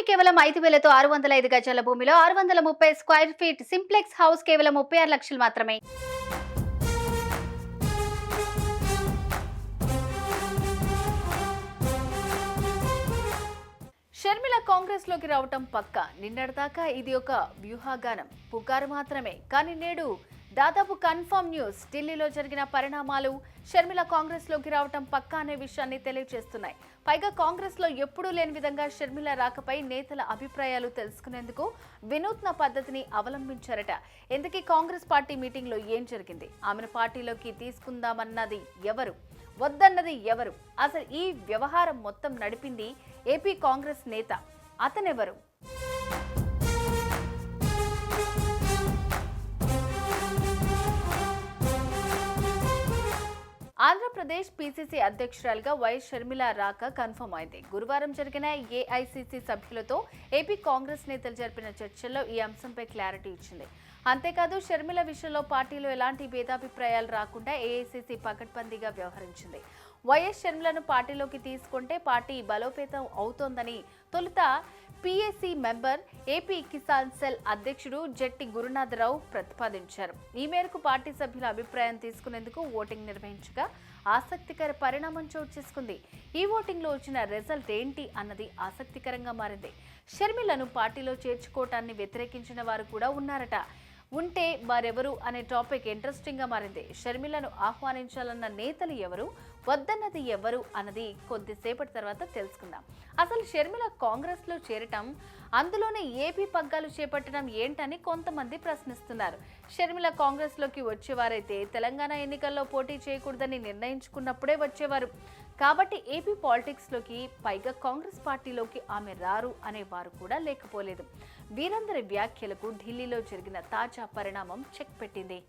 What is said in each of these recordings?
కేవలం 5,000తో 605 గజాల భూమిలో 630 స్క్వేర్ ఫీట్ సింప్లెక్స్ హౌస్ కేవలం 36 లక్షలు మాత్రమే. షర్మిల కాంగ్రెస్ లోకి రావటం పక్క. నిన్నటిదాకా ఇది ఒక వ్యూహాగానం, పుకారు మాత్రమే. కానీ నేడు దాదాపు కన్ఫర్మ్ న్యూస్. ఢిల్లీలో జరిగిన పరిణామాలు షర్మిల కాంగ్రెస్ లోకి రావటం పక్కా అనే విషయాన్ని తెలియజేస్తున్నాయి. పైగా కాంగ్రెస్ లో ఎప్పుడూ లేని విధంగా షర్మిల రాకపై నేతల అభిప్రాయాలు తెలుసుకునేందుకు వినూత్న పద్ధతిని అవలంబించారట. ఎందుకీ కాంగ్రెస్ పార్టీ మీటింగ్ లో ఏం జరిగింది? ఆమెను పార్టీలోకి తీసుకుందామన్నది ఎవరు, వద్దన్నది ఎవరు? అసలు ఈ వ్యవహారం మొత్తం నడిపింది ఏపీ కాంగ్రెస్ నేత. అతనెవరు? ఆంధ్రప్రదేశ్ పీసీసీ అధ్యక్షురాలుగా వైఎస్ షర్మిల రాక కన్ఫర్మ్ అయింది. గురువారం జరిగిన ఏఐసీసీ సభ్యులతో ఏపీ కాంగ్రెస్ నేతలు జరిపిన చర్చల్లో ఈ అంశంపై క్లారిటీ ఇచ్చింది. అంతేకాదు, షర్మిల విషయంలో పార్టీలో ఎలాంటి భేదాభిప్రాయాలు రాకుండా ఏఐసీసీ పకడ్బందీగా వ్యవహరించింది. వైఎస్ షర్మిలను పార్టీలోకి తీసుకుంటే పార్టీ బలోపేతం అవుతోందని తొలుత PAC member, AP Kisan cell అధ్యక్షుడు జట్టి గురునాథరావు ప్రతిపాదించారు. ఈ మేరకు పార్టీ సభ్యుల అభిప్రాయం తీసుకునేందుకు ఓటింగ్ నిర్వహించగా ఆసక్తికర పరిణామం చోటు చేసుకుంది. ఈ ఓటింగ్ లో వచ్చిన రిజల్ట్ ఏంటి అన్నది ఆసక్తికరంగా మారింది. షర్మిలను పార్టీలో చేర్చుకోవటాన్ని వ్యతిరేకించిన వారు కూడా ఉన్నారట. ఉంటే వారెవరు అనే టాపిక్ ఇంట్రెస్టింగ్ గా మారింది. షర్మిలను ఆహ్వానించాలన్న నేతలు ఎవరు, వద్దన్నది ఎవరు అన్నది కొద్దిసేపటి తర్వాత తెలుసుకుందాం. అసలు షర్మిల కాంగ్రెస్ లో చేరటం, అందులోనే ఏపీ పగ్గాలు చేపట్టడం ఏంటని కొంతమంది ప్రశ్నిస్తున్నారు. షర్మిల కాంగ్రెస్ లోకి వచ్చేవారైతే తెలంగాణ ఎన్నికల్లో పోటీ చేయకూడదని నిర్ణయించుకున్నప్పుడే వచ్చేవారు. కాబట్టి ఏపీ పాలిటిక్స్ లోకి, పైగా కాంగ్రెస్ పార్టీలోకి ఆమె రారు అనేవారు కూడా లేకపోలేదు. వీరందరి వ్యాఖ్యలకు ఢిల్లీలో జరిగిన తాజా పరిణామం చెక్ పెట్టింది.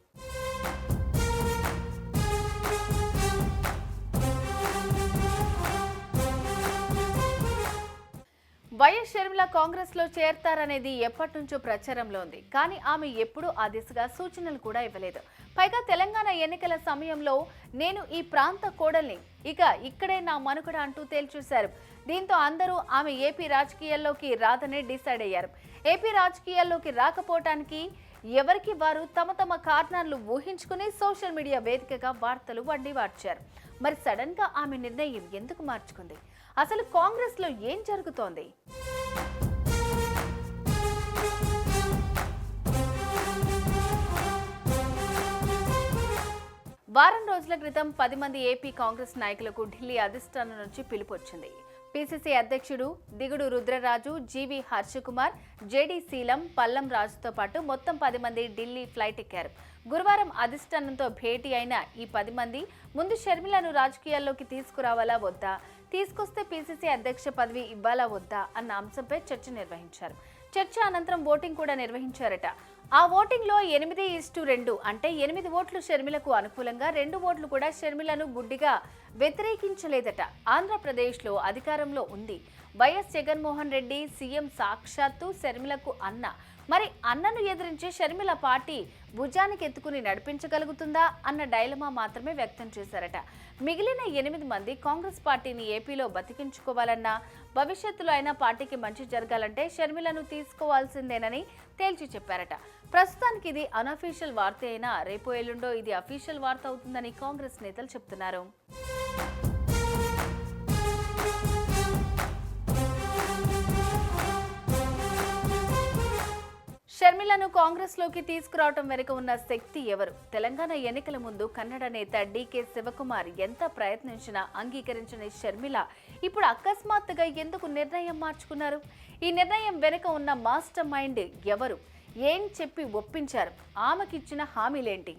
వైఎస్ షర్మిల కాంగ్రెస్ లో చేరతారనేది ఎప్పటి నుంచో ప్రచారంలో ఉంది. కానీ ఆమె ఎప్పుడూ ఆ దిశగా సూచనలు కూడా ఇవ్వలేదు. పైగా తెలంగాణ ఎన్నికల సమయంలో నేను ఈ ప్రాంత కోడల్ని, ఇక ఇక్కడే నా మనుగడ అంటూ తేల్చేశారు. దీంతో అందరూ ఆమె ఏపీ రాజకీయాల్లోకి రాదనే డిసైడ్ అయ్యారు. ఏపీ రాజకీయాల్లోకి రాకపోవటానికి ఎవరికి వారు తమ తమ కారణాలు ఊహించుకుని సోషల్ మీడియా వేదికగా వార్తలు వండివార్చారు. మరి సడన్ గా ఆమె నిర్ణయం ఎందుకు మార్చుకుంది? అసలు కాంగ్రెస్ లో ఏం జరుగుతోంది? వారం రోజుల క్రితం 10 మంది ఏపీ కాంగ్రెస్ నాయకులకు ఢిల్లీ అధిష్టానం నుంచి పిలుపు వచ్చింది. పీసీసీ అధ్యక్షుడు దిగుడు రుద్రరాజు, జీవీ హర్షకుమార్, జేడీ శీలం, పల్లం రాజుతో పాటు మొత్తం 10 మంది ఢిల్లీ ఫ్లైట్ ఎక్కారు. గురువారం అధిష్టానంతో భేటీ అయిన ఈ 10 మంది ముందు షర్మిలను రాజకీయాల్లోకి తీసుకురావాలా వద్దా, తీసుకొస్తే పీసీసీ అధ్యక్ష పదవి ఇవ్వాలా వద్దా అన్న అంశంపై చర్చ నిర్వహించారు. చర్చ అనంతరం ఓటింగ్ కూడా నిర్వహించారట. ఆ ఓటింగ్ లో 8:2 అంటే 8 ఓట్లు షర్మిలకు అనుకూలంగా, 2 ఓట్లు కూడా షర్మిలను గుడ్డిగా వ్యతిరేకించలేదట. ఆంధ్రప్రదేశ్ లో అధికారంలో ఉంది వైఎస్ జగన్మోహన్ రెడ్డి, సీఎం సాక్షాత్తు షర్మిలకు అన్న. మరి అన్నను ఎదిరించి షర్మిల పార్టీ భుజానికి ఎత్తుకుని నడిపించగలుగుతుందా అన్న డైలమా మాత్రమే వ్యక్తం చేశారట. మిగిలిన 8 మంది కాంగ్రెస్ పార్టీని ఏపీలో బతికించుకోవాలన్నా, భవిష్యత్తులో అయినా పార్టీకి మంచి జరగాలంటే షర్మిలను తీసుకోవాల్సిందేనని తేల్చి చెప్పారట. ప్రస్తుతానికి ఇది అనఫీషియల్ వార్త అయినా రేపు ఎల్లుండో ఇది అఫీషియల్ వార్త అవుతుందని కాంగ్రెస్ నేతలు చెప్తున్నారు. షర్మిలను కాంగ్రెస్ లోకి తీసుకురావడం వెనుక ఉన్న శక్తి ఎవరు? తెలంగాణ ఎన్నికల ముందు కన్నడ నేత డీకే శివకుమార్ ఎంత ప్రయత్నించినా అంగీకరించిన షర్మిల ఇప్పుడు అకస్మాత్తుగా ఎందుకు నిర్ణయం మార్చుకున్నారు? ఈ నిర్ణయం వెనుక ఉన్న మాస్టర్ మైండ్ ఎవరు? ఏం చెప్పి ఒప్పించారు? ఆమెకిచ్చిన హామీలేంటి?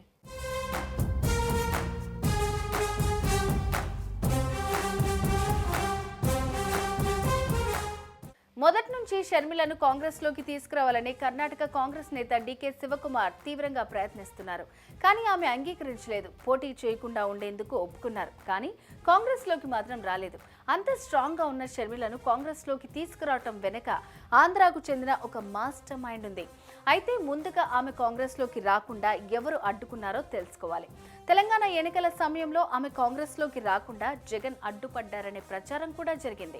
మొదటి నుంచి షర్మిలను కాంగ్రెస్ లోకి తీసుకురావాలని కర్ణాటక కాంగ్రెస్ నేత డీకే శివకుమార్ తీవ్రంగా ప్రయత్నిస్తున్నారు. కానీ ఆమె అంగీకరించలేదు. పోటీ చేయకుండా ఉండేందుకు ఒప్పుకున్నారు. కానీ కాంగ్రెస్ లోకి మాత్రం రాలేదు. అంత స్ట్రాంగ్ గా ఉన్న షర్మిలను కాంగ్రెస్ లోకి తీసుకురావటం వెనుక ఆంధ్రాకు చెందిన ఒక మాస్టర్ మైండ్ ఉంది. అయితే ముందుగా ఆమె కాంగ్రెస్ లోకి రాకుండా ఎవరు అడ్డుకున్నారో తెలుసుకోవాలి. తెలంగాణ ఎన్నికల సమయంలో ఆమె కాంగ్రెస్లోకి రాకుండా జగన్ అడ్డుపడ్డారనే ప్రచారం కూడా జరిగింది.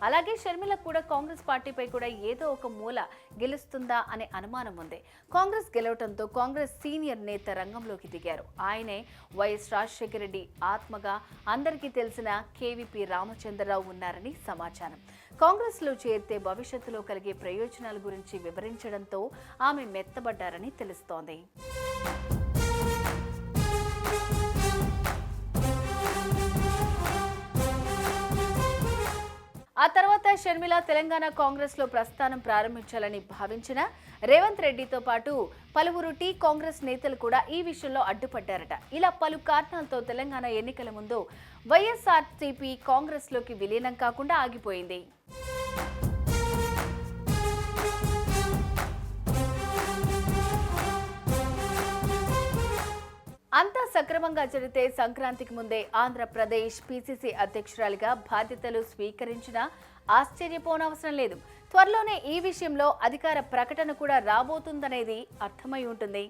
అలాగే షర్మిల కూడా కాంగ్రెస్ పార్టీపై కూడా ఏదో ఒక మూల గెలుస్తుందా అనే అనుమానం ఉంది. కాంగ్రెస్ గెలవడంతో కాంగ్రెస్ సీనియర్ నేత రంగంలోకి దిగారు. ఆయనే వైఎస్ రాజశేఖర రెడ్డి ఆత్మగా అందరికీ తెలిసిన కేవీపీ రామచంద్రరావు ఉన్నారని సమాచారం. కాంగ్రెస్లో చేరితే భవిష్యత్తులో కలిగే ప్రయోజనాల గురించి వివరించడంతో ఆమె మెత్తబడ్డారని తెలుస్తోంది. ఆ తర్వాత షర్మిల తెలంగాణ కాంగ్రెస్ లో ప్రస్థానం ప్రారంభించాలని భావించిన రేవంత్ రెడ్డితో పాటు పలువురు కాంగ్రెస్ నేతలు కూడా ఈ విషయంలో అడ్డుపడ్డారట. ఇలా పలు కారణాలతో తెలంగాణ ఎన్నికల ముందు వైఎస్ఆర్సీపీ కాంగ్రెస్ లోకి విలీనం కాకుండా ఆగిపోయింది. అంతా సక్రమంగా జరిగితే సంక్రాంతికి ముందే ఆంధ్రప్రదేశ్ పీసీసీ అధ్యక్షురాలిగా బాధ్యతలు స్వీకరించినా ఆశ్చర్యపోనవసరం లేదు. త్వరలోనే ఈ విషయంలో అధికార ప్రకటన కూడా రాబోతుందనేది అర్థమై ఉంటుంది.